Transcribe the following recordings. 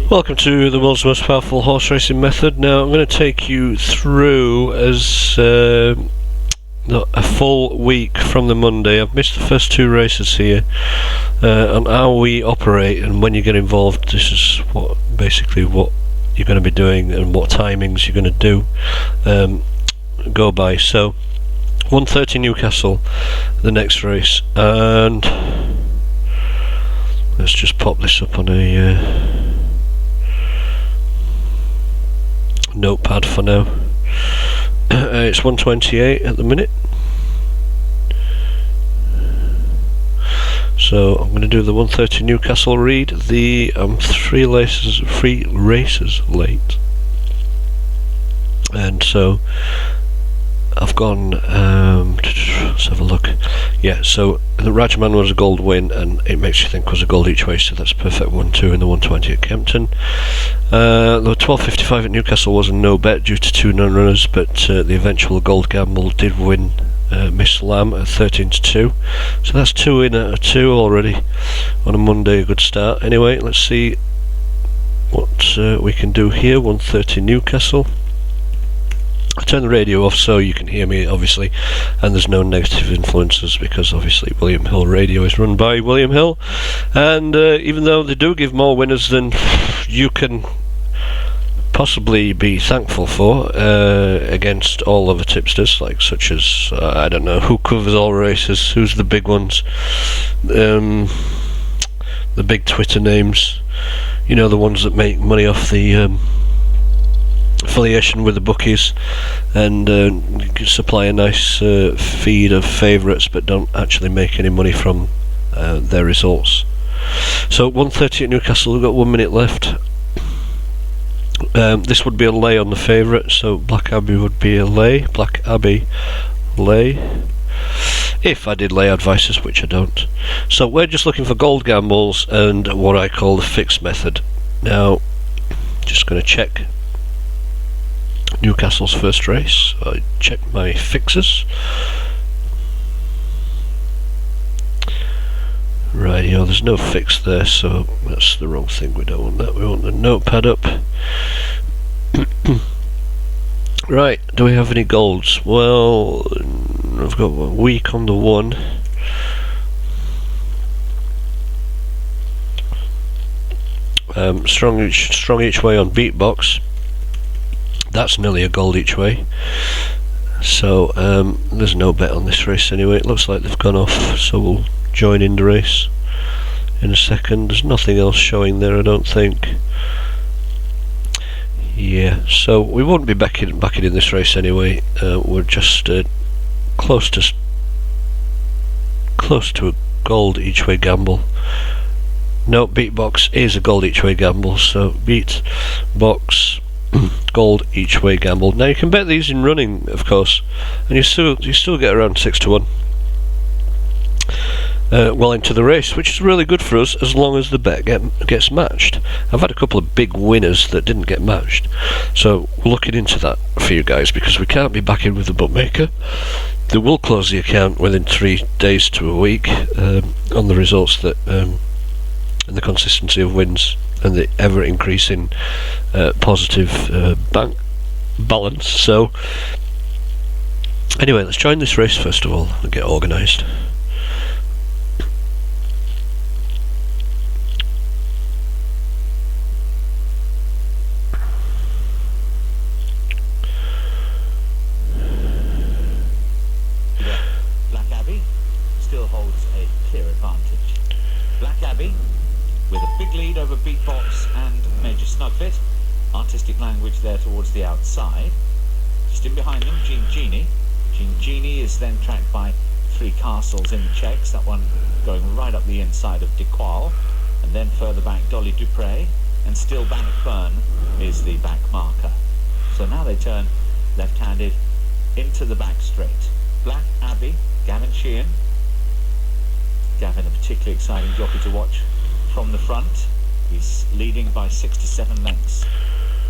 Welcome to the world's most powerful horse racing method. Now I'm going to take you through as a full week from the Monday. I've missed the first two races here on how we operate and when you get involved. This is basically what you're going to be doing and what timings you're going to do go by. So 1:30 Newcastle, the next race, and let's just pop this up on a notepad for now. It's 1:28 at the minute, so I'm going to do the 1:30 Newcastle read. I'm three races late, and so I've gone. Let's have a look. Yeah, so the Rajman was a gold win, and it makes you think was a gold each way, so that's perfect. 1-2 in the 1:20 at Kempton. The 12.55 at Newcastle was a no bet due to two non-runners, but the eventual gold gamble did win Miss Lamb at 13-2. So that's 2 in out of 2 already on a Monday. A good start. Anyway, let's see what we can do here. 1:30 Newcastle. I turn the radio off so you can hear me, obviously, and there's no negative influences because obviously William Hill Radio is run by William Hill, and even though they do give more winners than you can possibly be thankful for against all other tipsters, like such as I don't know who covers all races, who's the big ones, the big Twitter names, you know, the ones that make money off the affiliation with the bookies and supply a nice feed of favourites but don't actually make any money from their results. So 1:30 at Newcastle, we've got 1 minute left. This would be a lay on the favourite, so Black Abbey would be a lay. Black Abbey lay if I did lay advices, which I don't. So we're just looking for gold gambles and what I call the fixed method. Now just going to check Newcastle's first race. I check my fixes. Right, there's no fix there, so that's the wrong thing. We don't want that. We want the notepad up. Right, do we have any golds? Well, I've got a week on the one. Strong each way on beatbox. That's nearly a gold each way. So there's no bet on this race anyway. It looks like they've gone off, so we'll join in the race in a second. There's nothing else showing there, I don't think. Yeah, so we won't be backing in this race anyway. We're just close to a gold each way gamble. No, beatbox is a gold each way gamble, so beat box gold each way gamble. Now you can bet these in running, of course, and you still get around 6-1 well into the race, which is really good for us as long as the bet gets matched. I've had a couple of big winners that didn't get matched, so we're looking into that for you guys because we can't be backing with the bookmaker. They will close the account within 3 days to a week on the results that and the consistency of wins and the ever increasing positive bank balance. So anyway, let's join this race first of all and get organised. Black Abbey still holds a clear advantage. Black Abbey with a big lead over Beatbox and Major Snugfit. Artistic Language there towards the outside. Just in behind them, Jean Genie. Jean Genie is then tracked by Three Castles in checks. That one going right up the inside of Dequal. And then further back, Dolly Dupre. And still Bannockburn is the back marker. So now they turn left-handed into the back straight. Black Abbey, Gavin Sheehan. Gavin, a particularly exciting jockey to watch from the front. He's leading by 6 to 7 lengths.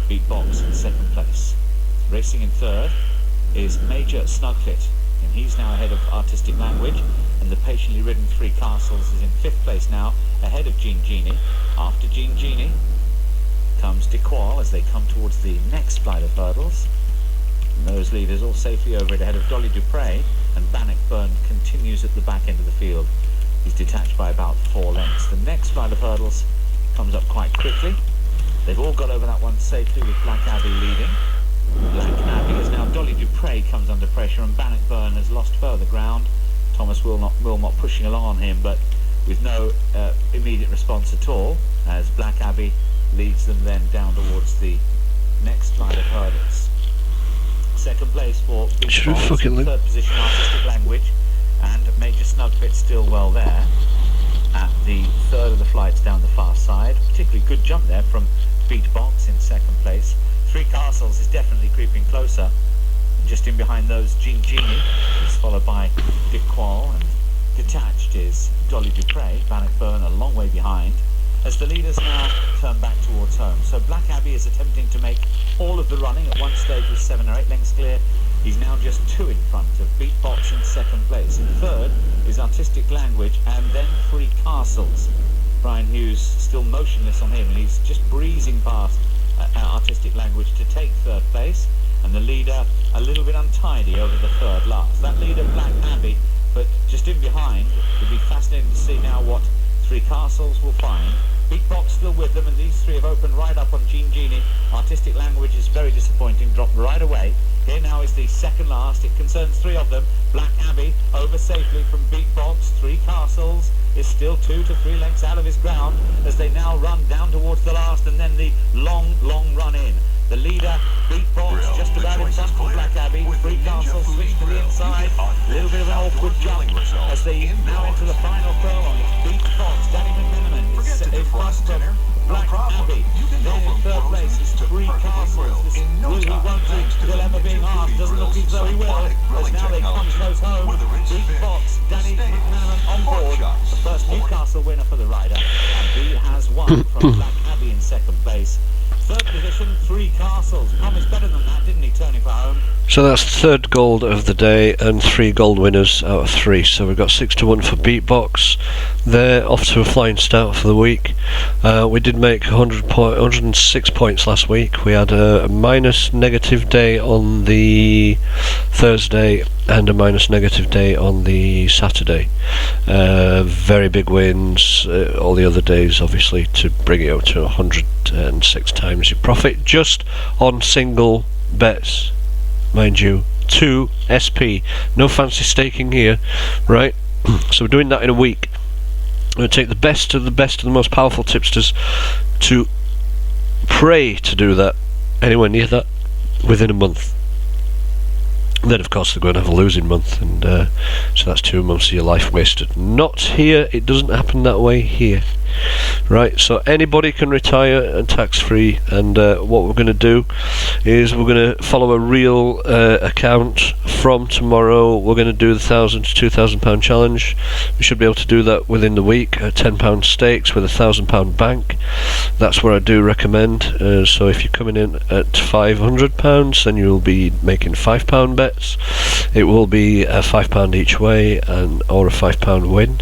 Beatbox in second place. Racing in third is Major Snugfit, and he's now ahead of Artistic Language, and the patiently ridden Three Castles is in fifth place now, ahead of Jean Genie. After Jean Genie, comes Dequal as they come towards the next flight of hurdles. And those leaders all safely over it ahead of Dolly Dupre, and Bannockburn continues at the back end of the field. He's detached by about 4 lengths. The next flight of hurdles comes up quite quickly. They've all got over that one safely with Black Abbey leading. Black Abbey is now Dolly Dupre comes under pressure, and Bannockburn has lost further ground. Thomas Wilmot pushing along on him, but with no immediate response at all, as Black Abbey leads them then down towards the next flight of hurdles. Second place for Big Box, third position Artistic Language, and Major Snugfit still well there at the third of the flights down the far side. Particularly good jump there from Beatbox in second place. Three Castles is definitely creeping closer. Just in behind those, Genie is followed by Dick Quall, and detached is Dolly Dupre. Bannockburn a long way behind as the leaders now turn back towards home. So Black Abbey is attempting to make all of the running. At one stage was 7 or 8 lengths clear. He's now just 2 in front of Beatbox in second place. In third is Artistic Language, and then Three Castles. Brian Hughes still motionless on him, and he's just breezing past Artistic Language to take third place, and the leader a little bit untidy over the third last. That leader, Black Abbey, but just in behind. It'll be fascinating to see now what Three Castles will find. Beatbox still with them, and these three have opened right up on Genie. Artistic Language is very disappointing, dropped right away. Here now is the second last. It concerns 3 of them. Black Abbey over safely from Beatbox. Three Castles is still 2 to 3 lengths out of his ground as they now run down towards the last, and then the long run in. The leader, Beatbox, just about in front of Black Abbey. Three Castles switch to the inside. A little bit of an awkward jump as they now enter the final furlong. It's Beatbox, Danny McMenamin in front of Black Abbey. Then in third place is Three Castles. Will he, won't he, will ever being asked. Doesn't look as though he will, as now they come close home. Beatbox, Danny McMenamin on board. The first Newcastle winner for the rider, and he has won from Black Abbey in second place. Third position, Three Castles. Promised better than that, didn't he, turning for home? So that's third gold of the day and 3 gold winners out of 3. So we've got 6 to 1 for Beatbox. They're off to a flying start for the week. We did make 106 points last week. We had a minus negative day on the Thursday and a minus negative day on the Saturday. Very big wins all the other days, obviously, to bring it up to 106 times your profit just on single bets, mind you. 2 SP, no fancy staking here, right? So we're doing that in a week. I'm going to take the best of the most powerful tipsters to pray to do that anywhere near that within a month. And then of course they're going to have a losing month, and so that's 2 months of your life wasted. Not here, it doesn't happen that way here. Right, so anybody can retire and tax free, and what we're going to do is we're going to follow a real account from tomorrow. We're going to do the £1,000 to £2,000 challenge. We should be able to do that within the week at £10 stakes with a £1,000 bank. That's where I do recommend. So if you're coming in at £500, then you'll be making £5 bets. It will be a £5 each way, and or a £5 win.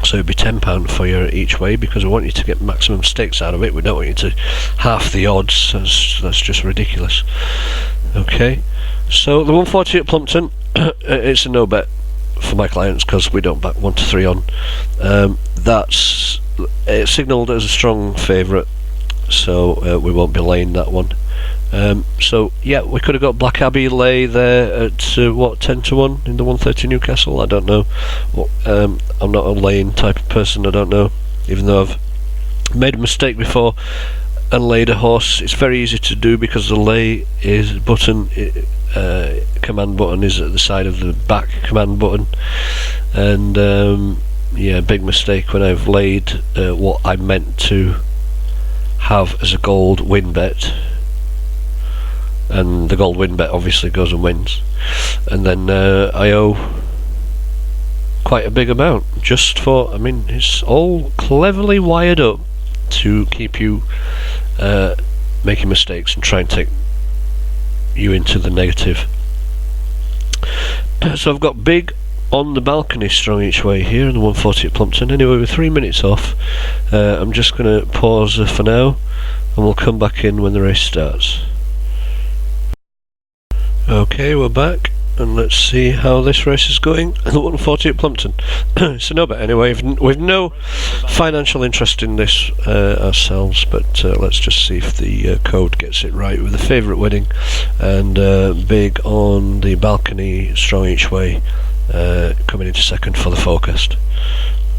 So it'd be £10 for you each way, because we want you to get maximum stakes out of it. We don't want you to half the odds. That's just ridiculous. Okay, so the 140 at Plumpton, it's a no bet for my clients because we don't back 1 to 3 on. That's signalled as a strong favourite, so we won't be laying that one. So yeah, we could have got Black Abbey lay there at 10 to 1 in the 130 Newcastle. I don't know. I'm not a laying type of person. I don't know. Even though I've made a mistake before and laid a horse, it's very easy to do because the lay is command button is at the side of the back command button, and yeah, big mistake when I've laid what I meant to have as a gold win bet. And the gold win bet obviously goes and wins, and then I owe quite a big amount just for, I mean, it's all cleverly wired up to keep you making mistakes and try and take you into the negative. So I've got big on the balcony strong each way here in the 140 at Plumpton. Anyway, with 3 minutes off, I'm just going to pause for now. and we'll come back in when the race starts. Okay, we're back, and let's see how this race is going. The 140 at Plumpton. It's a no bet anyway. We've no financial interest in this ourselves, but let's just see if the code gets it right with the favourite winning, and big on the balcony, strong each way, coming into second for the forecast.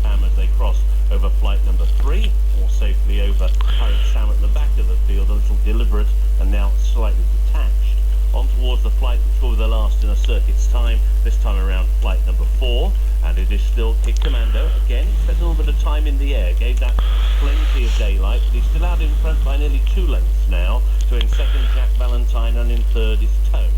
As they cross over flight number 3, or safely over Pirate Sam at the back of the field, a little deliberate and now slightly detached. On towards the flight which will be the last in a circuit's time, this time around flight number 4, and it is still Kid Commando. Again, he spent a little bit of time in the air, gave that plenty of daylight, but he's still out in front by nearly 2 lengths now. So in second, Jack Valentine, and in third is Toad.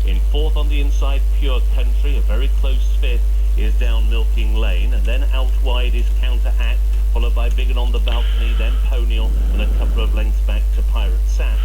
In fourth on the inside, Pure Country, a very close fifth is Down Milking Lane, and then out wide is Counteract, followed by Big and on the Balcony, then Poniel, and a couple of lengths back to Pirate Sam.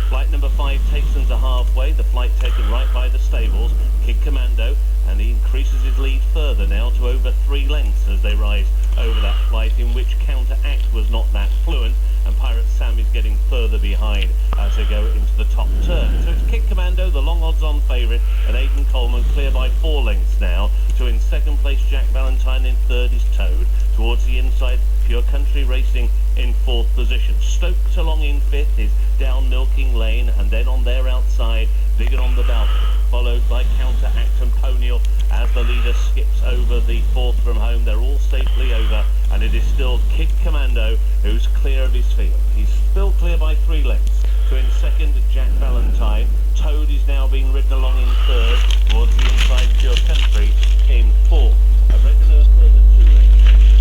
Flight number 5 takes them to halfway, the flight taken right by the stables, Kid Commando, and he increases his lead further now to over 3 lengths as they rise over that flight, in which Counteract was not that fluent, and Pirate Sam is getting further behind as they go into the top turn. So it's Kid Commando, the long odds-on favourite, and Aidan Coleman clear by 4 lengths now. So in second place, Jack Valentine, in third is Toad. Towards the inside, Pure Country racing in fourth position. Stoked along in fifth is Down Milking Lane, and then on their outside, Big and on the Balcony, followed by Counteract and Poniel as the leader skips over the fourth from home. They're all safely over, and it is still Kid Commando who's clear of his field. He's still clear by 3 lengths. So in second, Jack Valentine. Toad is now being ridden along in third, towards the inside Pure Country in fourth. A regular further 2 lengths.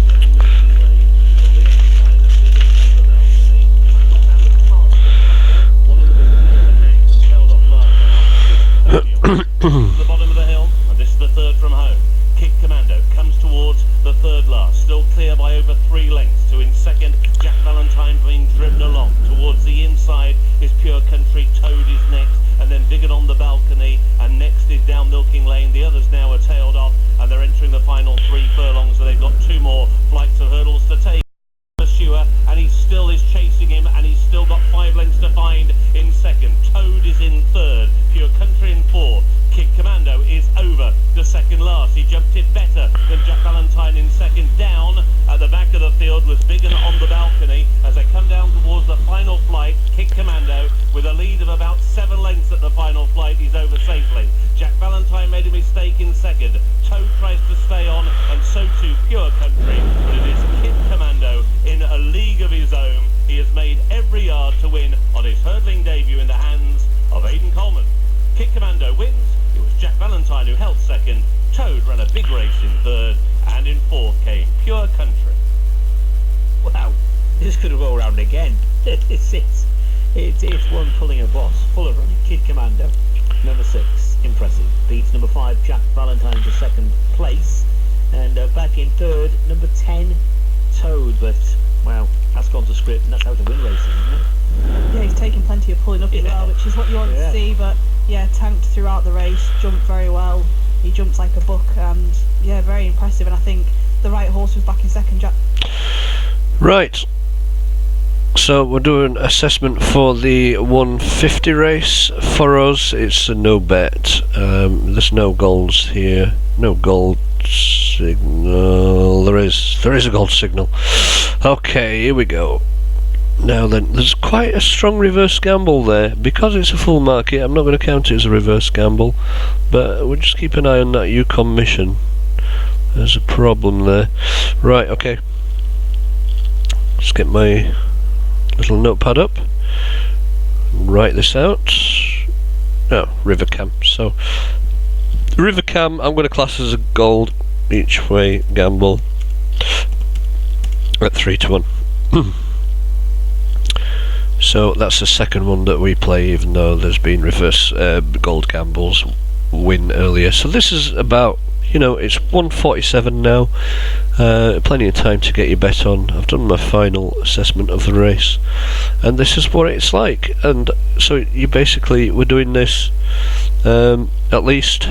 Down Milking Lane, on the outside of Big and on the Balcony. Sam was past the one of the big Counteract and held off last to the bottom of the hill, and this is the third from home. Kid Commando comes towards the third last, still clear by over 3 lengths. So in second, Jack Valentine being driven along. Towards the inside is Pure Country, Toad is next, and then Big and on the Balcony, and next is Down Milking Lane. The others now are tailed off, and they're entering the final 3 furlongs, so they've got 2 more flights of hurdles to take. Pursuer, and he still is chasing him, and he's still got 5 lengths to find in second. Toad is in third, Pure Country in fourth. Kid Commando is over the second last. He jumped it better than Jack Valentine in second. Down at the back of the field was Big and on the Balcony as they come down towards the final flight. Kid Commando with a lead of about 7 lengths at the final flight. He's over safely. Jack Valentine made a mistake in second. Toad tries to stay on, and so too Pure Country, but it is Kid Commando in a league of his own. He has made every yard to win on his hurdling debut in the hands of Aidan Coleman. Kid Commando wins. It was Jack Valentine who held second. Toad ran a big race in third, and in fourth came Pure Country. Wow, this could go around again. It's one pulling a boss, full of running. Kid Commando, number 6, impressive. Beats number 5, Jack Valentine, to second place. And back in third, number 10, Toad. But, well, that's gone to script, and that's how to win races, isn't it? Yeah, he's taken plenty of pulling up as well, which is what you want to see. But yeah, tanked throughout the race, jumped very well. He jumps like a buck, and yeah, very impressive. And I think the right horse was back in second, Jack. Right. So we're doing assessment for the 150 race. For us, it's a no bet. There's no golds here. No gold signal. There is a gold signal. Okay, here we go. Now then, there's quite a strong reverse gamble there. Because it's a full market, I'm not going to count it as a reverse gamble, but we'll just keep an eye on that Yukon mission. There's a problem there. Right, okay. Let's get my little notepad up. Write this out. Oh, River Cam. So, River Cam, I'm going to class as a gold each way gamble at 3 to 1. So that's the second one that we play, even though there's been reverse gold gambles win earlier. So this is about, you know, it's 147 now. Plenty of time to get your bet on. I've done my final assessment of the race, and this is what it's like. And so you basically, we're doing this at least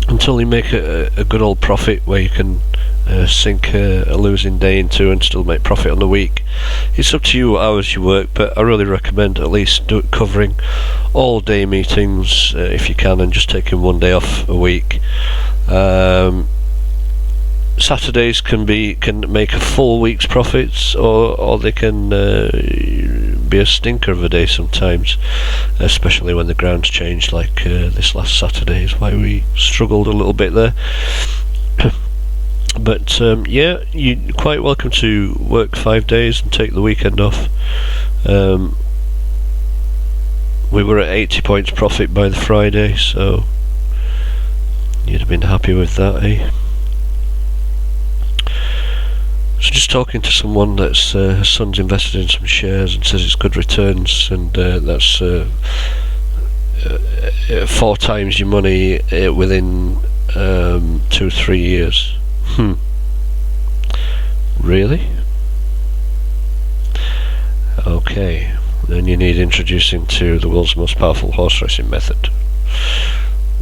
until you make a good old profit where you can sink a losing day into and still make profit on the week. It's up to you what hours you work, but I really recommend at least covering all day meetings if you can, and just taking one day off a week. Saturdays can make a full week's profits, or they can be a stinker of a day sometimes, especially when the ground's changed, like this last Saturday is why we struggled a little bit there. But yeah, you're quite welcome to work 5 days and take the weekend off. We were at 80 points profit by the Friday, so you'd have been happy with that, eh? So just talking to someone that's his son's invested in some shares and says it's good returns, and that's 4 times your money within 2-3 years. Really? Okay, then you need introducing to the world's most powerful horse racing method.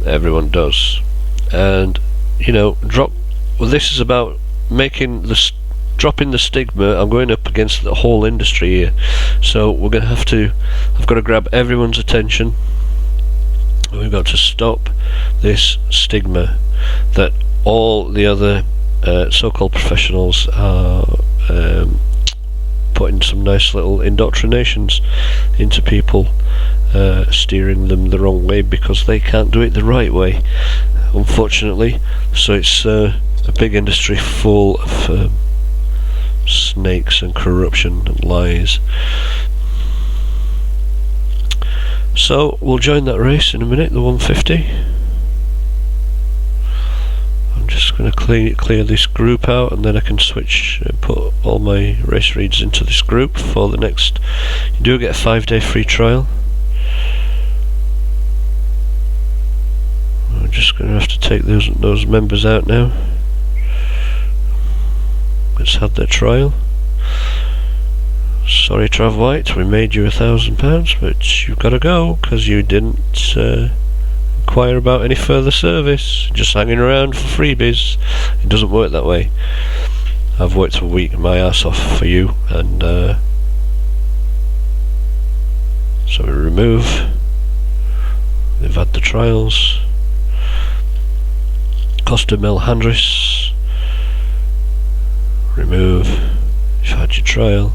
Everyone does. And this is about dropping the stigma. I'm going up against the whole industry here, so I've got to grab everyone's attention. We've got to stop this stigma that all the other so-called professionals are putting some nice little indoctrinations into people, steering them the wrong way because they can't do it the right way, unfortunately. So it's a big industry full of snakes and corruption and lies. So we'll join that race in a minute, the 150. I'm just going to clear this group out, and then I can switch, put all my race reads into this group for the next. You do get a 5-day free trial. I'm just going to have to take those members out now. Let's have their trial. Sorry, Trav White, we made you £1,000, but you've got to go because you didn't inquire about any further service. Just hanging around for freebies. It doesn't work that way. I've worked a week my ass off for you, and so we remove. They've had the trials. Costa Mel Handris. Remove. You've had your trial.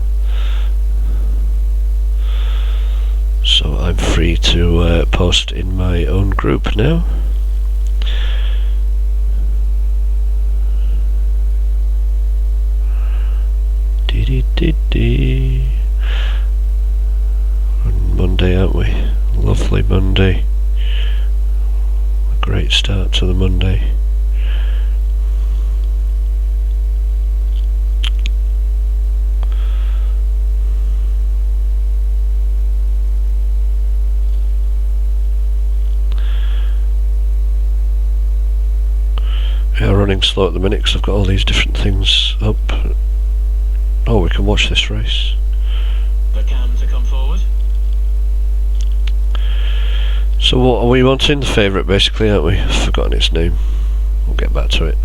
So I'm free to post in my own group now. On Monday, aren't we? Lovely Monday. A great start to the Monday. We are running slow at the minute because I've got all these different things up. Oh, we can watch this race. The cam to come forward. So what are we wanting? The favourite, basically, aren't we? I've forgotten its name. We'll get back to it.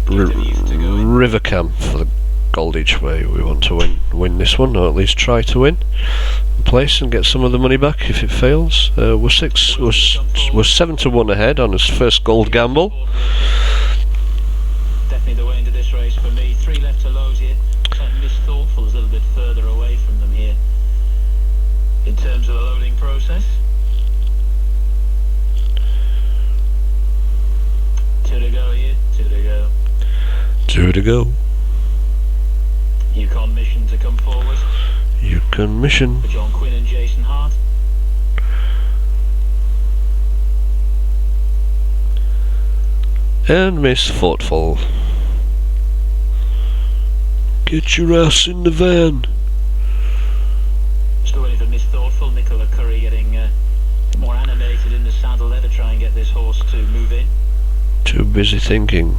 Rivercam for the gold each way. We want to win this one, or at least try to win. Place and get some of the money back if it fails. We're 7-1 ahead on his first gold gamble. Definitely the way into this race for me. 3 left to load here. Miss Thoughtful is a little bit further away from them here in terms of the loading process. 2 to go here. 2 to go. 2 to go. Yukon Mission to come forward. Yukon Mission. For John Quinn and Jason Hart. And Miss Thoughtful. Get your ass in the van. Still waiting for Miss Thoughtful. Nicola Curry getting more animated in the saddle there to try and get this horse to move in. Too busy thinking.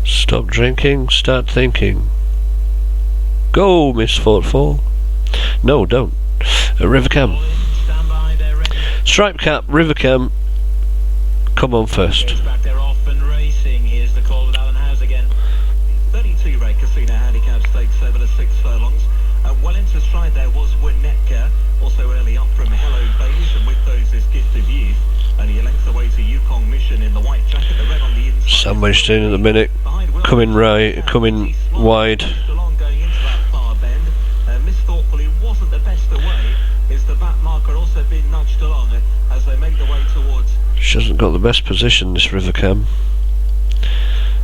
Stop drinking, start thinking. Go, Miss Thoughtful. No, don't. Rivercam. Stripe cap, Rivercam. Come on first. Goes back there off and racing. Here's the call with Alan Howes again. 32 rate Casino handicap stakes over the 6 furlongs. Well into stride there was Winnetka, also early up from Hello Bays, and with those is Gift of Youth. Only a length away to Yukon Mission in the white jacket, the red on the inside. Sandwiched in at the minute, coming right, coming wide. Going into that far bend. Miss Thoughtfully wasn't the best away. Is the back marker also being nudged along as they make the way towards? She hasn't got the best position, this River Cam.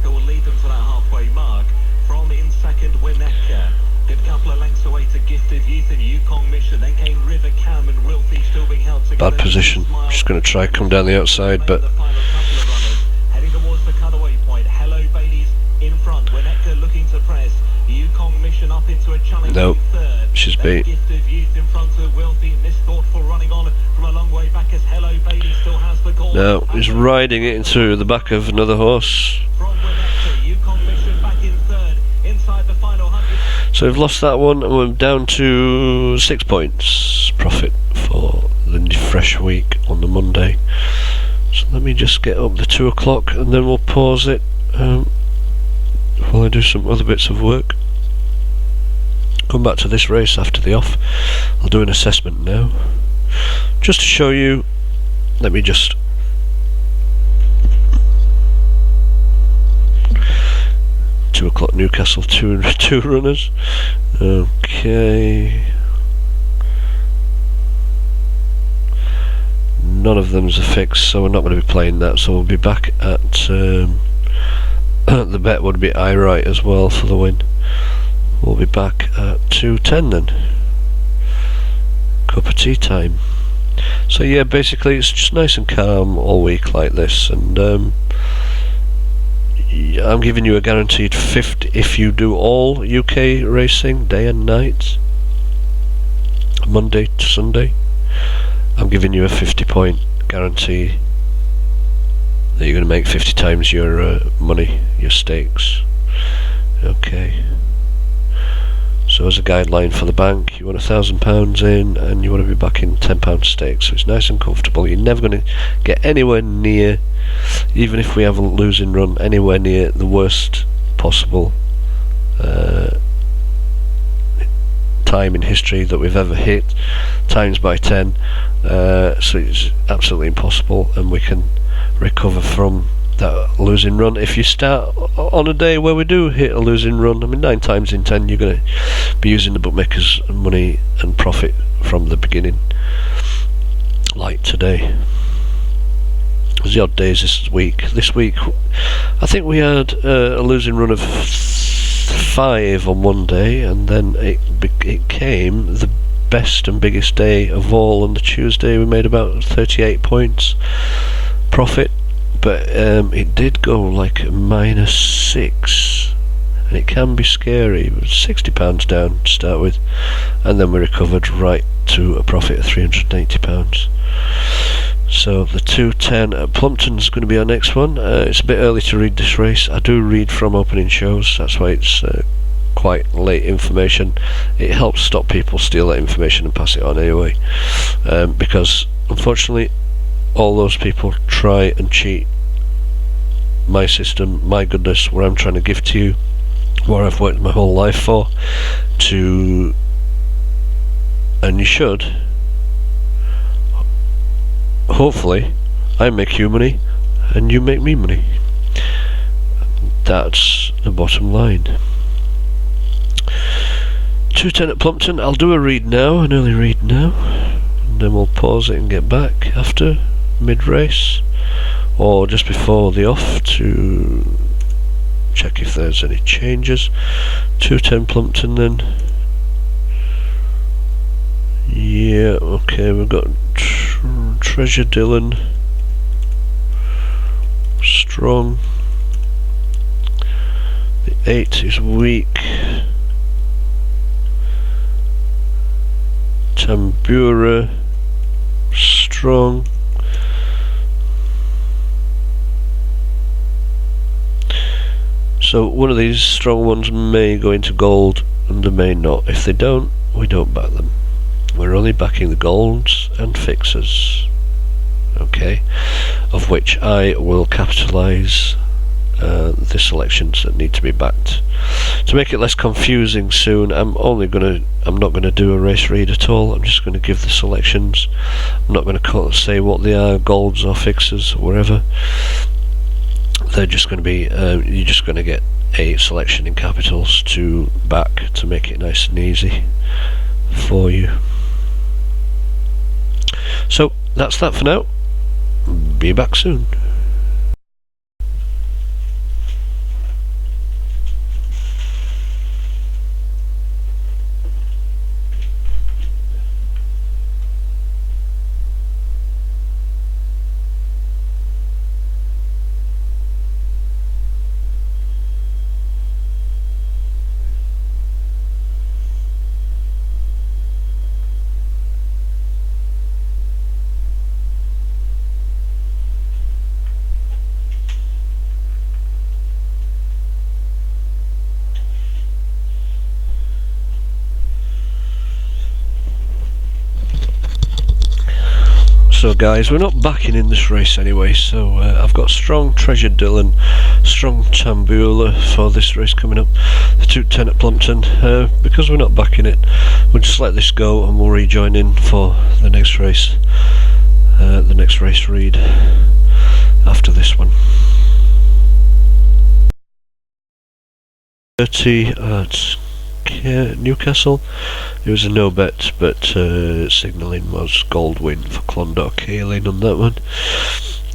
Who will lead them to that halfway mark. From in second, Winnetka. Good couple of lengths away to Gift of Youth and Yukon Mission. Then came River Cam and Wilfie still being held together. Bad position. Just going to try come down the outside, but The final couple of runners heading towards the cutaway point. Hello Bailey's in front. Winnetka looking to press. Yukon Mission up into a challenge. Nope. Third. She's beat. Gift of Youth in front of Wilfie. Miss Thoughtful running on from a long way back as Hello Bailey still has the call. now he's riding it into the back of another horse. From Winnetka, Yukon Mission back in third. Inside the final 100. So we've lost that one, and we're down to 6 points profit for the fresh week on the Monday. So let me just get up the 2 o'clock, and then we'll pause it while I do some other bits of work. Come back to this race after the off. I'll do an assessment now, just to show you. Let me just .2 Newcastle, two runners. Okay, none of them's a fix, so we're not going to be playing that. So we'll be back at the bet would be I right as well for the win. We'll be back at 2:10 then. Cup of tea time. So yeah, basically it's just nice and calm all week like this, and I'm giving you a guaranteed 50 if you do all UK racing day and night, Monday to Sunday. I'm giving you a 50-point guarantee that you're going to make 50 times your money, your stakes. Okay. So as a guideline for the bank, you want £1,000 in, and you want to be back in £10 stakes. So it's nice and comfortable. You're never going to get anywhere near, even if we have a losing run, anywhere near the worst possible time in history that we've ever hit, times by 10. So it's absolutely impossible, and we can recover from that losing run. If you start on a day where we do hit a losing run, I mean 9 times in 10 you're going to be using the bookmakers' money and profit from the beginning, like today. There's the odd days this week. This week I think we had a losing run of 5 on one day, and then it came the best and biggest day of all on the Tuesday. We made about 38 points profit, but it did go like -6, and it can be scary. It was £60 down to start with, and then we recovered right to a profit of £380. So the 2:10 at Plumpton's going to be our next one. It's a bit early to read this race. I do read from opening shows, that's why it's quite late information. It helps stop people steal that information and pass it on anyway, because unfortunately all those people try and cheat my system, my goodness, where I'm trying to give to you, what I've worked my whole life for, and you should. Hopefully I make you money and you make me money. That's the bottom line. 2:10 at Plumpton. I'll do a read now, an early read now, and then we'll pause it and get back after mid-race or just before the off to check if there's any changes. 2:10 Plumpton then. Yeah, okay, we've got Treasure Dillon strong. The 8 is weak. Tambura strong. So one of these strong ones may go into gold and they may not. If they don't, we don't back them. We're only backing the golds and fixers. Okay. of which I will capitalise the selections that need to be backed. To make it less confusing soon, I'm not gonna do a race read at all. I'm just gonna give the selections. I'm not gonna say what they are, golds or fixes or whatever. They're just gonna be you're just gonna get a selection in capitals to back to make it nice and easy for you. So that's that for now. Be back soon. So guys, we're not backing in this race anyway, so I've got strong Treasure Dillon, strong Tambula for this race coming up, the 210 at Plumpton. Because we're not backing it, we'll just let this go and we'll rejoin in for the next race read after this one. 30 at Newcastle. It was a no bet, but signalling was gold win for Clondalk Kaling on that one,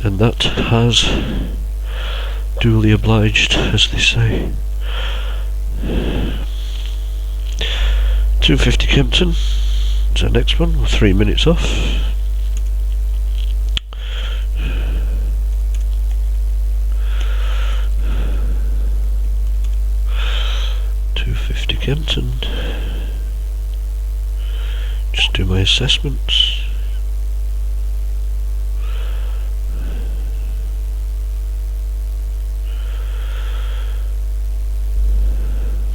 and that has duly obliged, as they say. 250 Kempton is our next one. We're 3 minutes off. Kempton. Just do my assessments.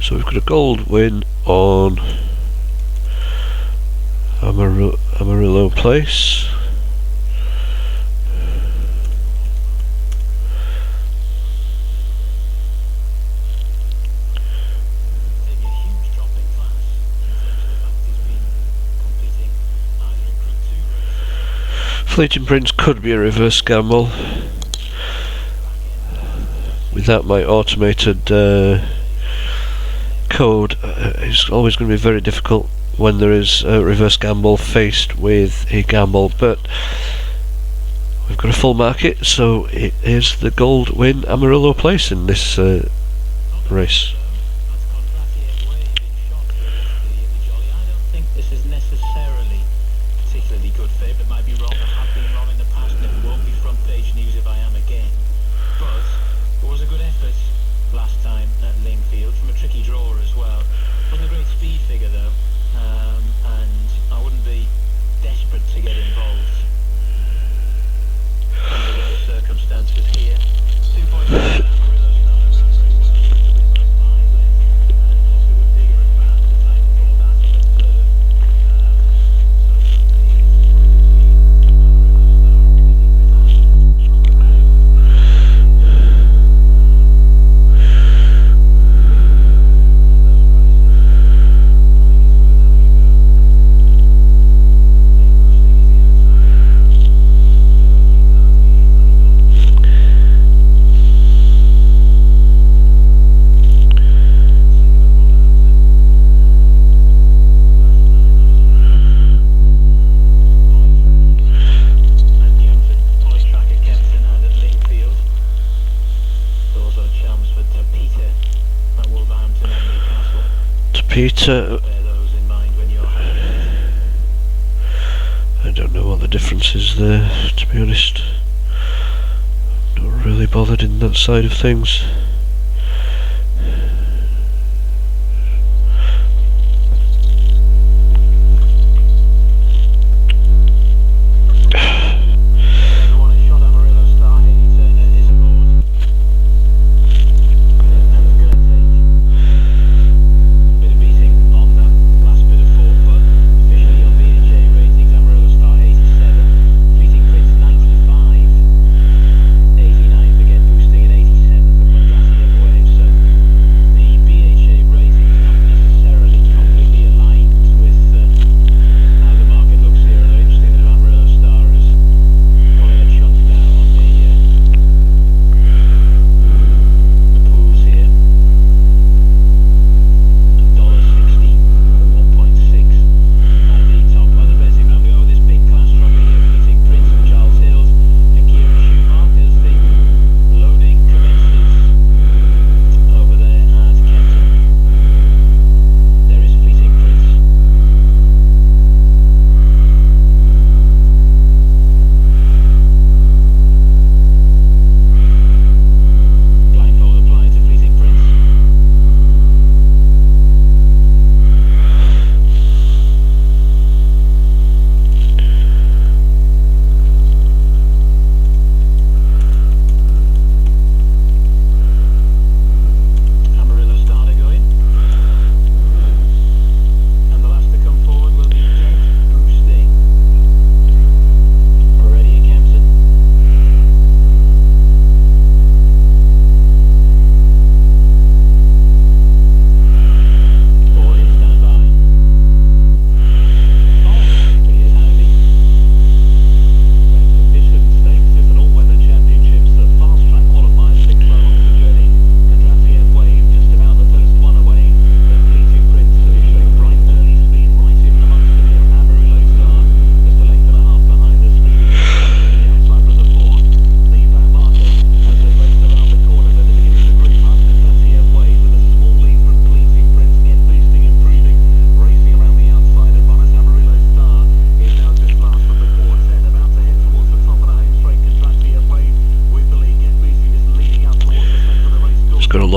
So we've got a gold win on Amarillo Place. Fleeting Prince could be a reverse gamble. Without my automated code, it's always going to be very difficult when there is a reverse gamble faced with a gamble, but we've got a full market, so it is the gold win Amarillo Place in this race. Peter, I don't know what the difference is there, to be honest. Not really bothered in that side of things.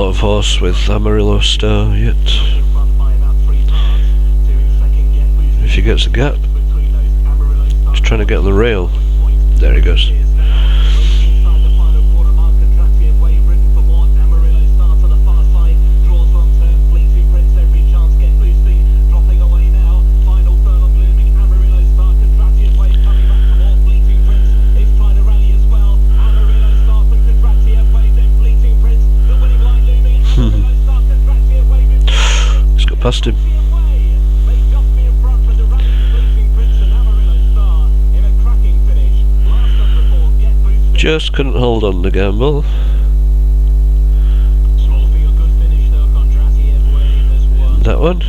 sort of horse with Amarillo Star yet. If he gets a gap, he's trying to get on the rail. There he goes. He's got past him. Just couldn't hold on the gamble. That one.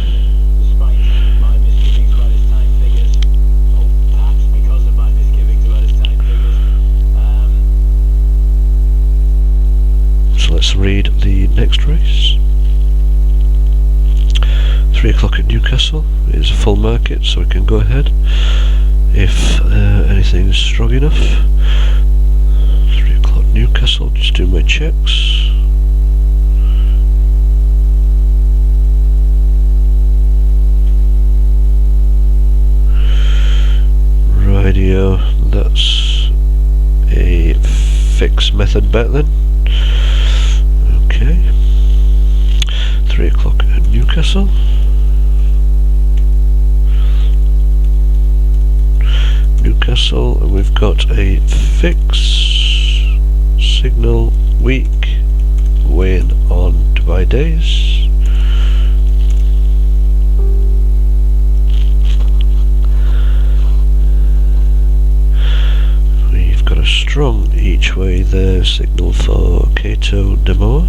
So let's read the next race. 3 o'clock at Newcastle. It is a full market, so we can go ahead if anything is strong enough. Newcastle, just do my checks. Radio, that's a fixed method bet then. Okay. 3 o'clock at Newcastle. Newcastle, and we've got a fix. Signal week win on Dubai days. We've got a strong each way there, signal for Cato Demoa.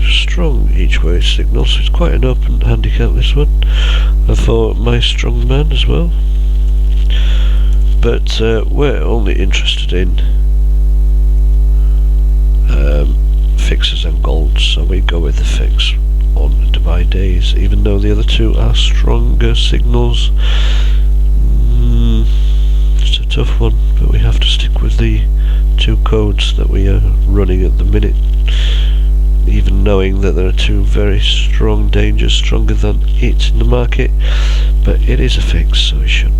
Strong each way signal, so it's quite an open handicap this one. I thought my strong man as well, but we're only interested in fixes and golds, so we go with the fix on Dubai days, even though the other two are stronger signals. It's a tough one, but we have to stick with the two codes that we are running at the minute, even knowing that there are two very strong dangers, stronger than it in the market, but it is a fix, so we should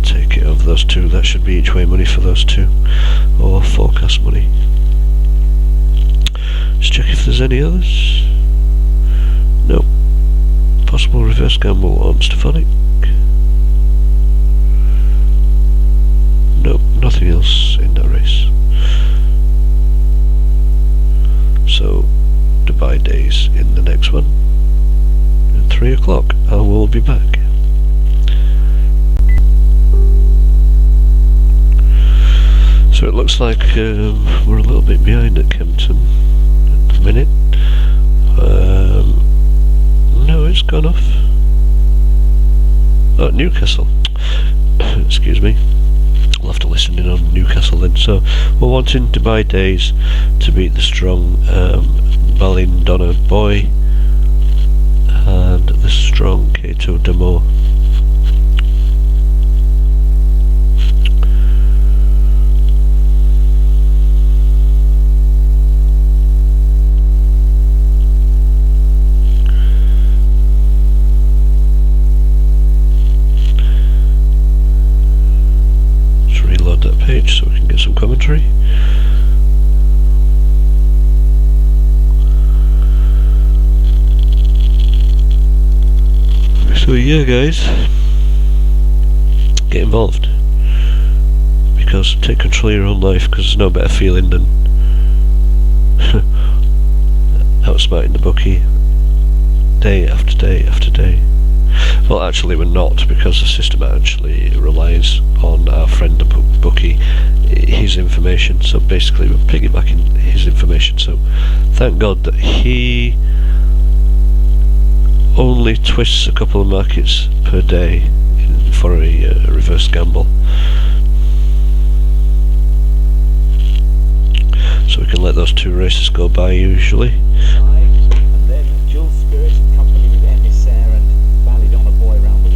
take it over those two. That should be each way money for those two, or forecast money. Let's check if there's any others. Nope. Possible reverse gamble on Stefanik. Nope, nothing else in that race. So, Dubai days in the next one at 3 o'clock. I will be back. So it looks like we're a little bit behind at Kempton at the minute. No, it's gone off. Oh, Newcastle. Excuse me. We'll have to listen in on Newcastle then. So we're wanting Dubai days to beat the strong Balindona Boy and the strong Cato Demoa. That page so we can get some commentary. So yeah guys, get involved, because take control of your own life, because there's no better feeling than outsmarting the bookie day after day after day. Well, actually we're not, because the system actually relies on our friend the bookie, his information, so basically we're piggybacking his information. So thank God that he only twists a couple of markets per day for a reverse gamble, so we can let those two races go by usually. And then Dual Spirit in company with Emissaire and Ballydoner Boy around the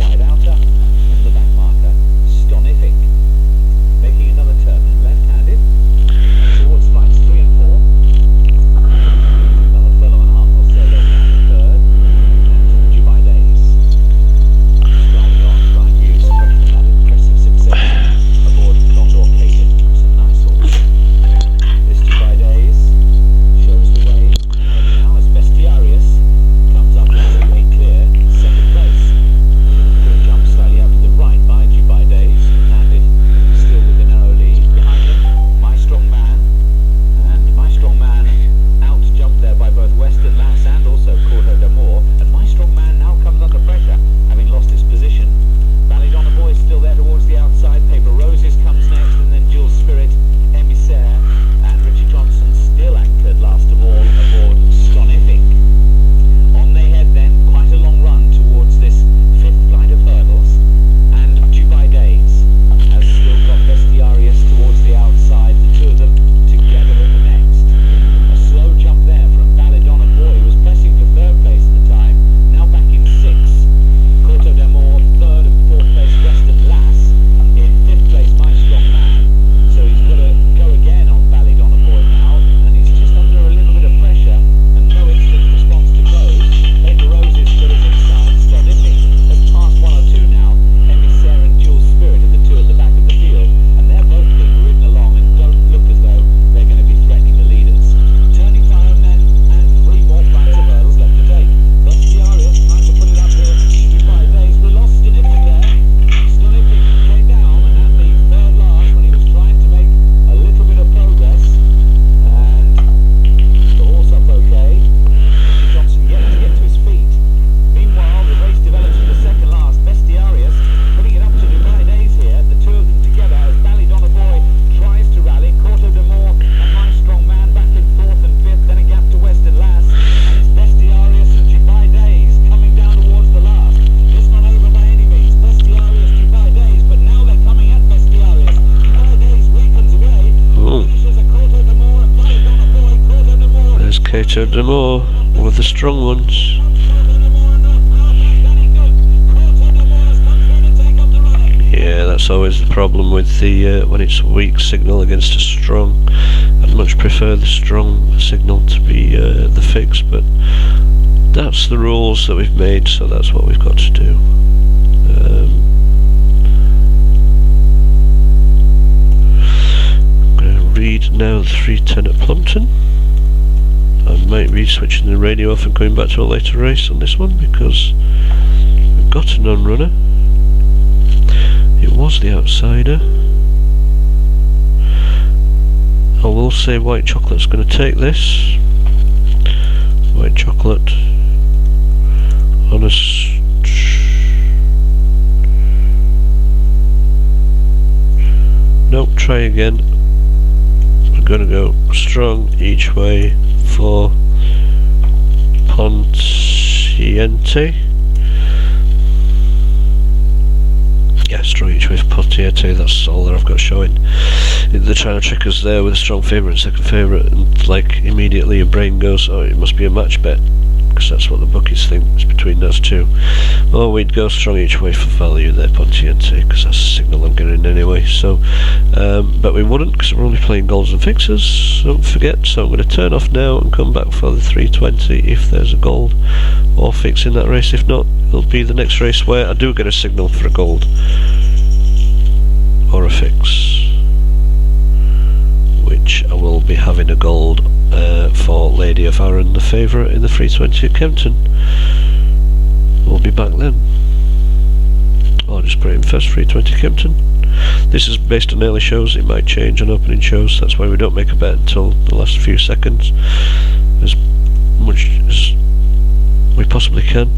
Victor de Moore, one of the strong ones. Yeah, that's always the problem with the when it's a weak signal against a strong. I'd much prefer the strong signal to be the fix, but that's the rules that we've made, so that's what we've got to do. I'm going to read now the 310 at Plumpton. I might be switching the radio off and going back to a later race on this one because we've got a non-runner. It was the outsider. I will say White Chocolate's going to take this. White Chocolate on a nope, try again. We're going to go strong each way for Pontiente. Yeah, strong each way for Pontiente, that's all that I've got showing. They're trying to trick us there with a strong favourite and second favourite, and like immediately your brain goes, oh, it must be a match bet, because that's what the bookies think is between those two. Or we'd go strong each way for value there, Pontiente, because that's the signal I'm getting anyway. So, but we wouldn't, because we're only playing golds and fixes, don't forget. So I'm going to turn off now and come back for the 320 if there's a gold or fix in that race. If not, it'll be the next race where I do get a signal for a gold or a fix, which I will be having a gold for Lady of Arran, the favourite in the 320 at Kempton. We'll be back then. I'll just put it in first 320 Kempton. This is based on early shows, it might change on opening shows, that's why we don't make a bet until the last few seconds, as much as we possibly can.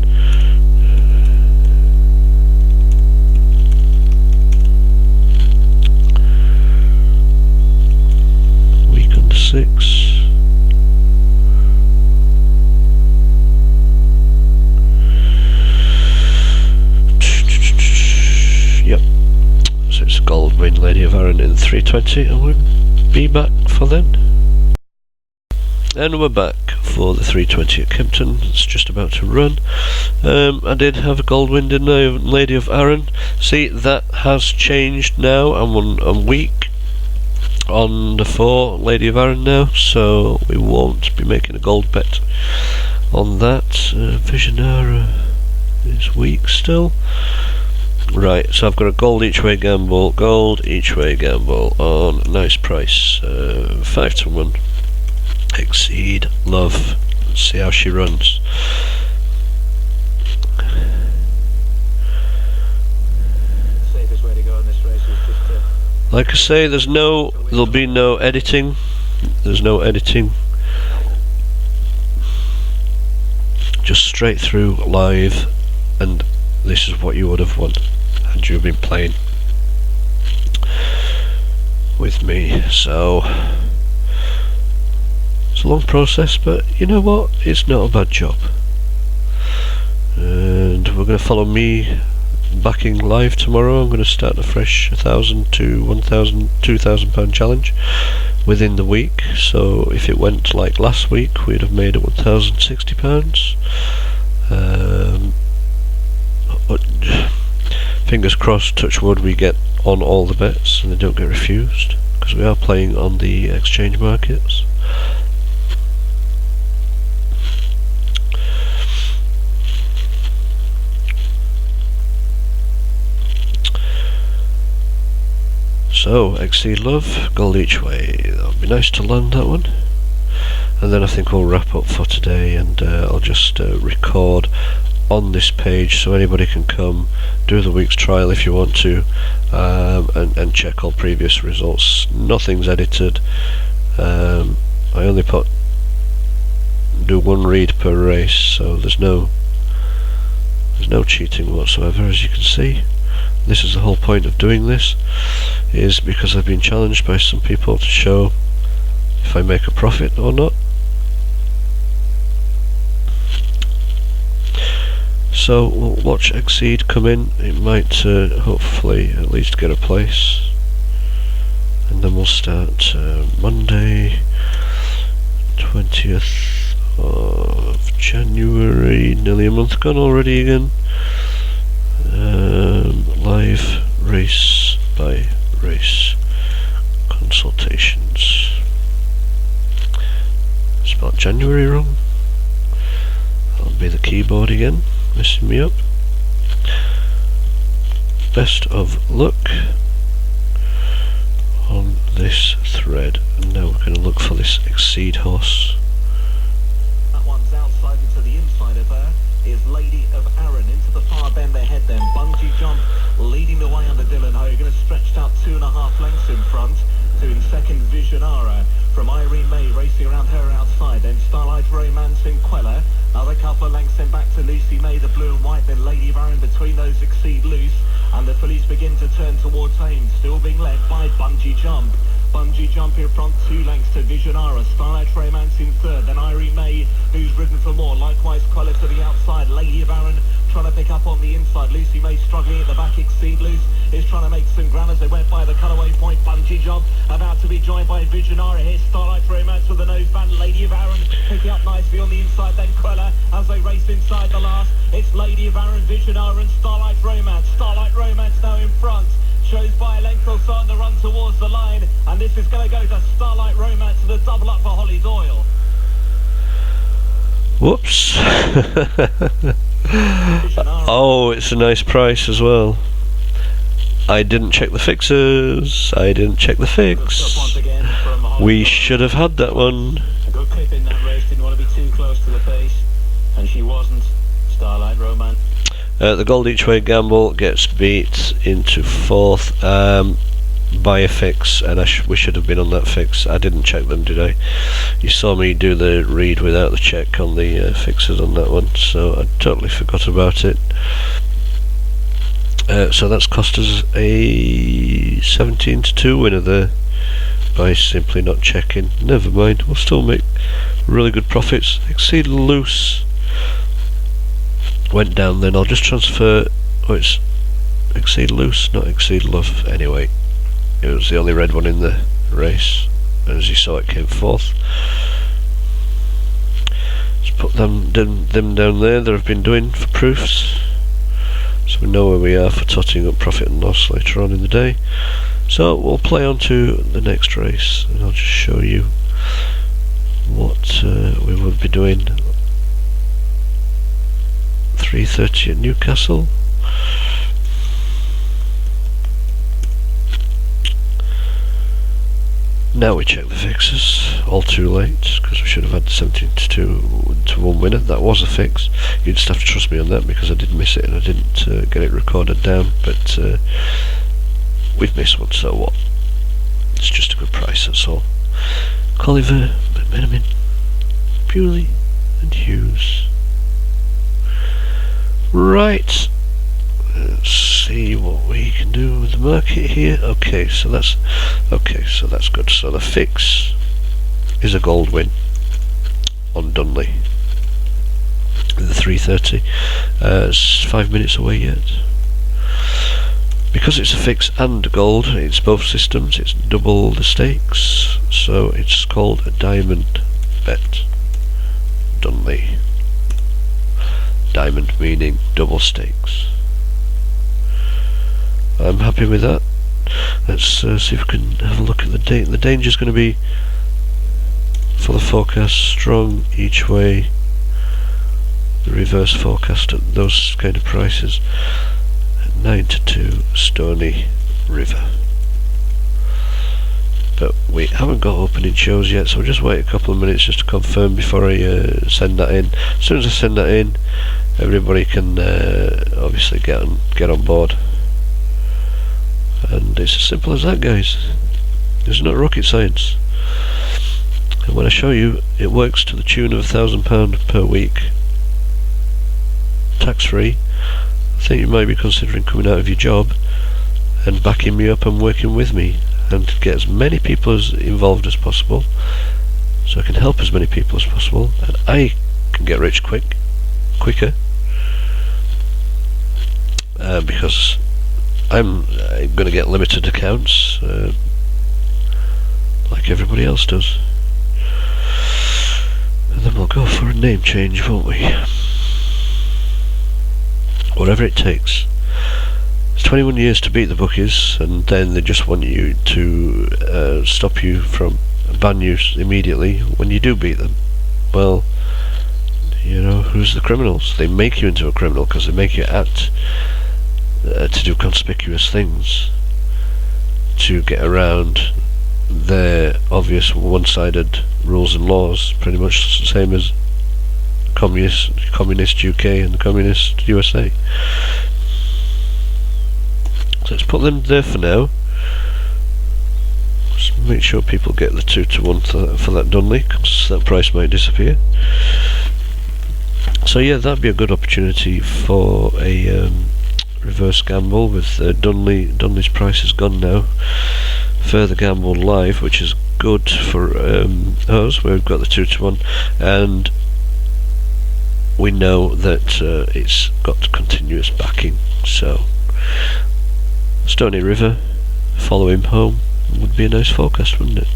Week under 6. Yep, so it's a gold win, Lady of Arran in 320, and we'll be back for then. And we're back for the 320 at Kempton. It's just about to run. I did have a gold win, didn't I, Lady of Arran? See, that has changed now. I'm on a week on the 4 Lady of Arran now, so we won't be making a gold bet on that. Visionara is weak still. Right, so I've got a gold each way gamble, gold each way gamble on a nice price, 5 to 1. Exceed Love. Let's see how she runs. Safest way to go in this race is just to... Like I say, there'll be no editing. There's no editing. Just straight through live, and this is what you would have won had you been playing with me. So it's a long process, but you know what? It's not a bad job. And we're going to follow me backing live tomorrow. I'm going to start a fresh 1,000 to 1,000, £2,000 challenge within the week. So if it went like last week, we'd have made it £1,060. Fingers crossed, touch wood, we get on all the bets and they don't get refused, because we are playing on the exchange markets. So, Exceed Love, gold each way. That'll be nice to land that one. And then I think we'll wrap up for today, and I'll just record on this page so anybody can come do the week's trial if you want to, and check all previous results. Nothing's edited. I only do one read per race, so there's no cheating whatsoever, as you can see. This is the whole point of doing this, is because I've been challenged by some people to show if I make a profit or not. So we'll watch Exceed come in. It might hopefully at least get a place, and then we'll start Monday 20th of January, nearly a month gone already again. Live race by race consultations. Spelled January wrong. That'll be the keyboard again, messing me up. Best of luck on this thread. And now we're going to look for this Exceed horse. That one's outside into the inside of her is Lady of Arran into the far bend ahead then. Bungee Jump leading the way under Dylan Hogan, stretched out 2.5 lengths in front. To in second Visionara from Irene May racing around her outside. Then Starlight Romance in Queller. Another couple of lengths then back to Lucy May, the blue and white. Then Lady of Arran between those Exceed Loose. And the fillies begin to turn towards Ames, still being led by Bungee Jump. Bungee Jump in front, 2 lengths to Visionara. Starlight Romance in third. Then Irene May, who's ridden for more. Likewise, Queller to the outside. Lady of Arran trying to pick up on the inside. Lucy May struggling at the back. Exceed Loose is trying to make some ground as they went by the cutaway point. Bungee Jump about to be joined by Visionara. Here's Starlight Romance with the nose band. Lady of Arran picking up nicely on the inside. Then Queller as they race inside the last. It's Lady of Arran, Visionara and Starlight Romance. Starlight Romance now in front. Shows by a length or so on the run towards the line. And this is going to go to Starlight Romance and a double up for Holly Doyle. Whoops. Oh, it's a nice price as well. I didn't check the fixes. I didn't check the fix. We should have had that one. A good clip in that race, didn't want to be too close to the pace, and she wasn't. Starlight Romance. The Gold Each Way Gamble gets beat into 4th by a fix, and we should have been on that fix. I didn't check them, did I? You saw me do the read without the check on the fixes on that one, so I totally forgot about it. So that's cost us a 17-2 winner there by simply not checking. Never mind, we'll still make really good profits. Exceed Loose went down then. I'll just transfer. Oh, it's Exceed Loose, not Exceed Love. Anyway, it was the only red one in the race, and as you saw, it came 4th. Let's put them down there. That I've been doing for proofs, so we know where we are for totting up profit and loss later on in the day. So we'll play on to the next race, and I'll just show you what we will be doing. 3:30 at Newcastle. Now we check the fixes. All too late, because we should have had 17-2 to 1 winner. That was a fix. You just have to trust me on that, because I did miss it and I didn't get it recorded down. But we've missed one, so what? It's just a good price, that's all. Colliver, McMenamin, Bewley and Hughes. Right, let's see what we can do with the market here. Okay, so that's good. So the fix is a gold win on Dunley. The 3:30. It's 5 minutes away yet. Because it's a fix and gold, it's both systems. It's double the stakes, so it's called a diamond bet. Dunley. Diamond meaning double stakes. I'm happy with that. Let's see if we can have a look at the date. The danger is going to be, for the forecast, strong each way. The reverse forecast at those kind of prices. At 9-2 Stony River. But we haven't got opening shows yet, so we'll just wait a couple of minutes just to confirm before I send that in. As soon as I send that in, everybody can obviously get on board, and it's as simple as that, guys. It's not rocket science. And when I show you, it works to the tune of £1,000 per week, tax free. I think you might be considering coming out of your job and backing me up and working with me, and get as many people involved as possible, so I can help as many people as possible, and I can get rich quicker, because I'm going to get limited accounts like everybody else does. And then we'll go for a name change, won't we? Whatever it takes. It's 21 years to beat the bookies, and then they just want you to stop you from ban you immediately when you do beat them. Well, you know, who's the criminals? They make you into a criminal because they make you act to do conspicuous things to get around their obvious one-sided rules and laws, pretty much the same as communist UK and the communist USA. So let's put them there for now. Just make sure people get the 2-to-1 for that Dunley, because that price might disappear. So yeah, that'd be a good opportunity for a reverse gamble with Dunley. Dunley's price is gone now. Further gamble live, which is good for us, where we've got the 2-to-1, and we know that it's got continuous backing. So Stony River, follow him home, would be a nice forecast, wouldn't it?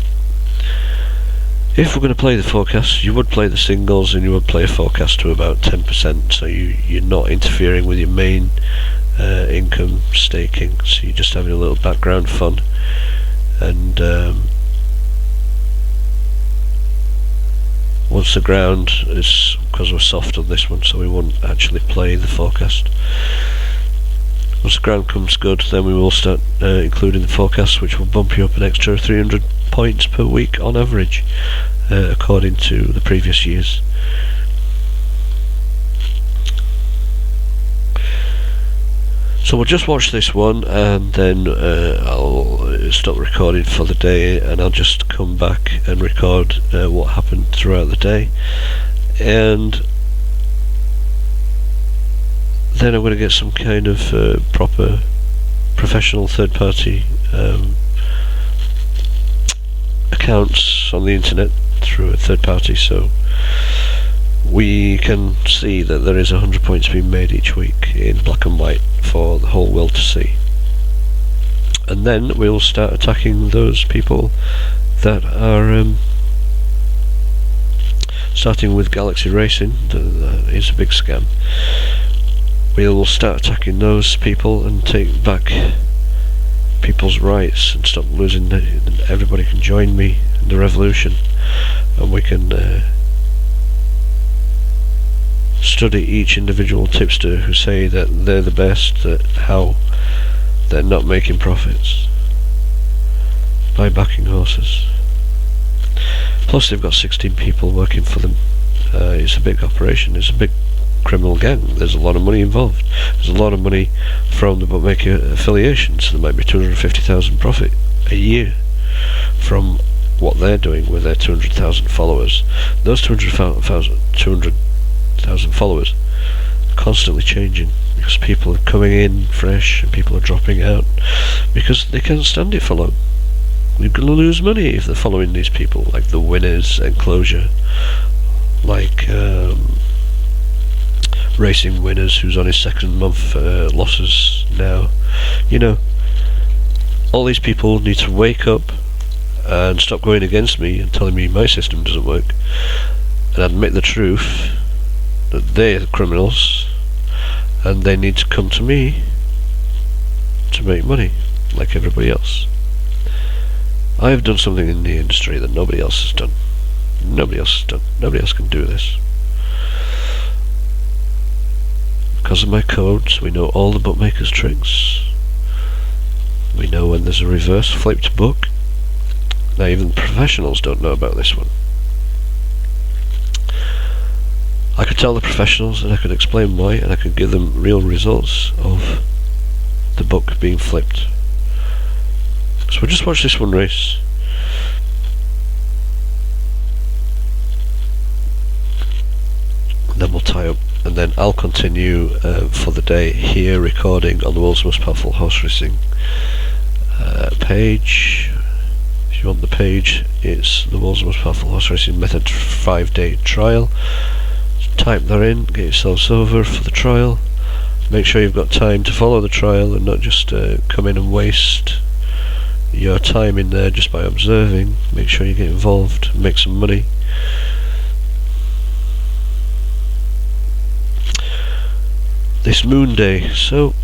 If we're going to play the forecast, you would play the singles and you would play a forecast to about 10%, so you're not interfering with your main income staking, so you're just having a little background fun. And once the ground is, because we're soft on this one, so we won't actually play the forecast. Once the ground comes good, then we will start including the forecast, which will bump you up an extra 300 points per week on average, according to the previous years. So we'll just watch this one, and then I'll stop recording for the day, and I'll just come back and record what happened throughout the day, and then I'm going to get some kind of proper professional third-party accounts on the internet through a third party, so we can see that there is 100 points being made each week in black and white for the whole world to see. And then we'll start attacking those people that are starting with Galaxy Racing. That is a big scam. We'll start attacking those people and take back people's rights and stop losing. Everybody can join me in the revolution, and we can study each individual tipster who say that they're the best, that how they're not making profits by backing horses. Plus they've got 16 people working for them. It's a big operation, it's a big criminal gang, there's a lot of money involved. There's a lot of money from the bookmaker affiliation, so there might be 250,000 profit a year from what they're doing with their 200,000 followers. Those 200,000 followers are constantly changing, because people are coming in fresh and people are dropping out because they can't stand it for long. You're going to lose money if they're following these people, like the Winners Enclosure, like Racing Winners, who's on his second month losses now. You know, all these people need to wake up and stop going against me and telling me my system doesn't work, and admit the truth that they're criminals and they need to come to me to make money like everybody else. I have done something in the industry that nobody else has done. Nobody else has done. Nobody else can do this. Because of my codes, we know all the bookmakers' tricks. We know when there's a reverse flipped book. Now even professionals don't know about this one. I could tell the professionals, and I could explain why, and I could give them real results of the book being flipped. So we'll just watch this one race. And then we'll tie up, and then I'll continue for the day here, recording on the world's most powerful horse racing page. If you want the page, it's the world's most powerful horse racing method 5-day trial. Type that in, get yourselves over for the trial. Make sure you've got time to follow the trial and not just come in and waste your time in there just by observing. Make sure you get involved and make some money. this moon day. So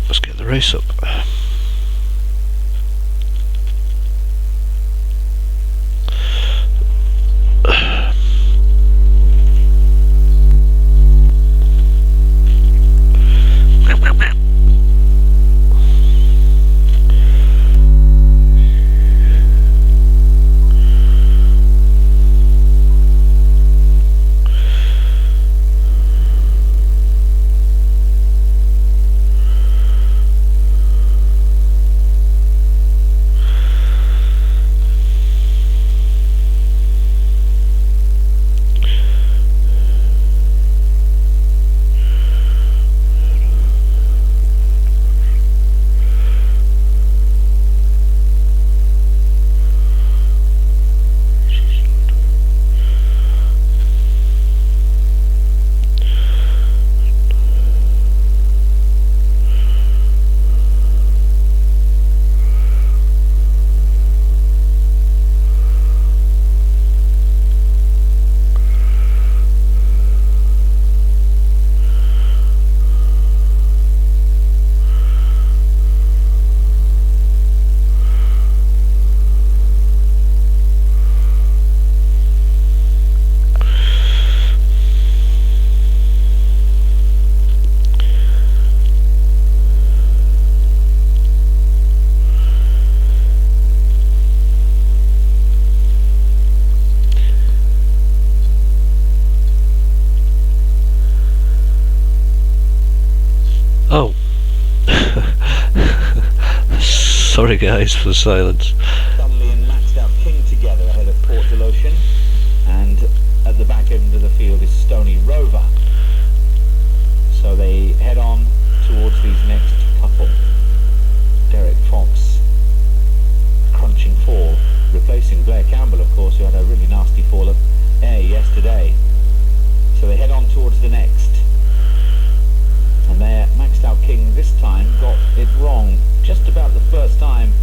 let's get the race up. Oh. Sorry guys for the silence. Dudley and maxed out King together ahead of Port Delotion, and at the back end of the field is Stony Rover. So they head on towards these next couple. Derek Fox crunching fall, replacing Blair Campbell, of course, who had a really nasty fall at Ayr yesterday. So they head on towards the next. And their maxed out King this time got it wrong just about the first time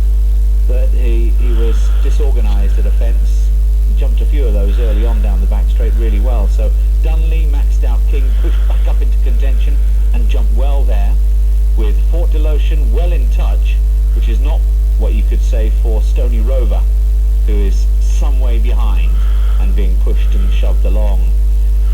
that he was disorganised at a fence. He jumped a few of those early on down the back straight really well. So Dunley, maxed out King, pushed back up into contention and jumped well there, with Fort Delotion well in touch, which is not what you could say for Stony Rover, who is some way behind and being pushed and shoved along.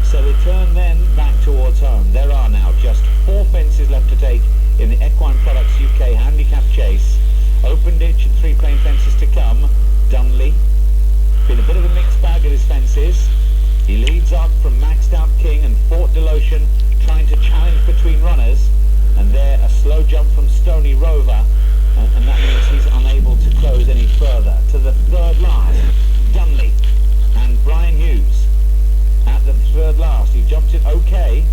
So they turn then back towards home. There are now just 4 fences left to take in the Equine Products UK Handicap Chase. Open ditch and 3 plain fences to come. Dunley, been a bit of a mixed bag at his fences. He leads up from Maxed Out King and Fort Delotion, trying to challenge between runners. And there a slow jump from Stony Rover, and that means he's unable to close any further. To the third last, Dunley and Brian Hughes. At the third last, he jumped it okay.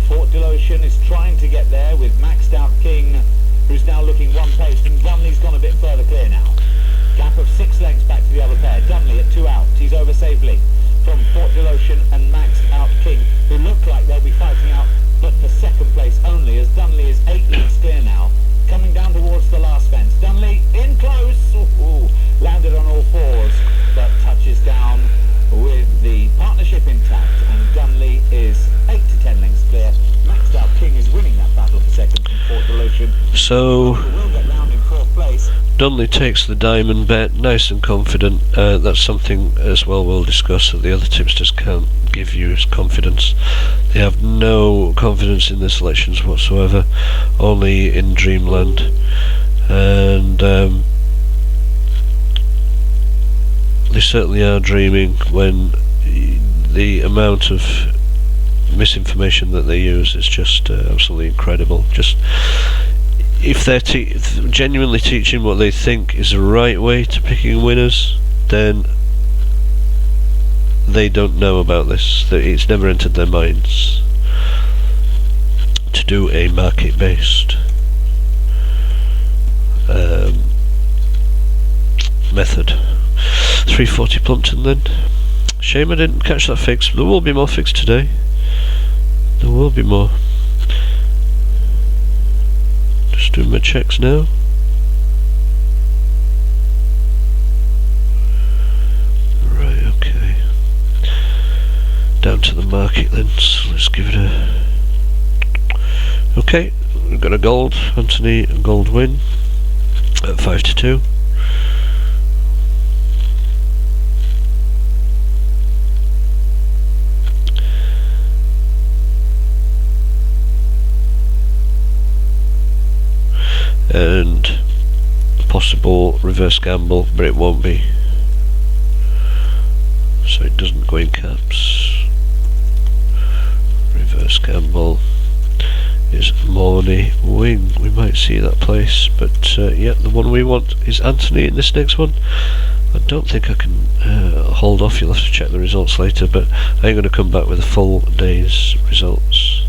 Fort Delotion is trying to get there with Maxed Out King, who's now looking one paced, and Dunley's gone a bit further clear now. Gap of 6 lengths back to the other pair. Dunley at 2 out. He's over safely from Fort Delotion and Maxed Out King, who look like they'll be fighting out, but for second place only, as Dunley is 8 lengths clear now. Coming down towards the last fence. Dunley in close. Ooh, landed on all fours, but touches down with the partnership intact, and Dunley is 8 to 10 lengths clear. Maxed Out King is winning that battle for second from Fort Delotion. So Will get round in 4th place. Dunley takes the diamond bet, nice and confident. That's something as well we'll discuss that the other tipsters can't give you is confidence. They have no confidence in their selections whatsoever, only in dreamland. And they certainly are dreaming when the amount of misinformation that they use is just absolutely incredible. Just if they're genuinely teaching what they think is the right way to picking winners, then they don't know about this. It's never entered their minds to do a market-based method. 340 Plumpton then. Shame I didn't catch that fix. There will be more fixed today. There will be more. Just doing my checks now. Right, okay. on to the market then, so let's give it a... Okay, we've got a gold, Anthony, a gold win at 5-2. And a possible reverse gamble, but it won't be, so it doesn't go in caps. Reverse gamble is Morny Wing. We might see that place, but yeah, the one we want is Anthony in this next one. I don't think I can hold off, you'll have to check the results later, but I'm going to come back with a full day's results.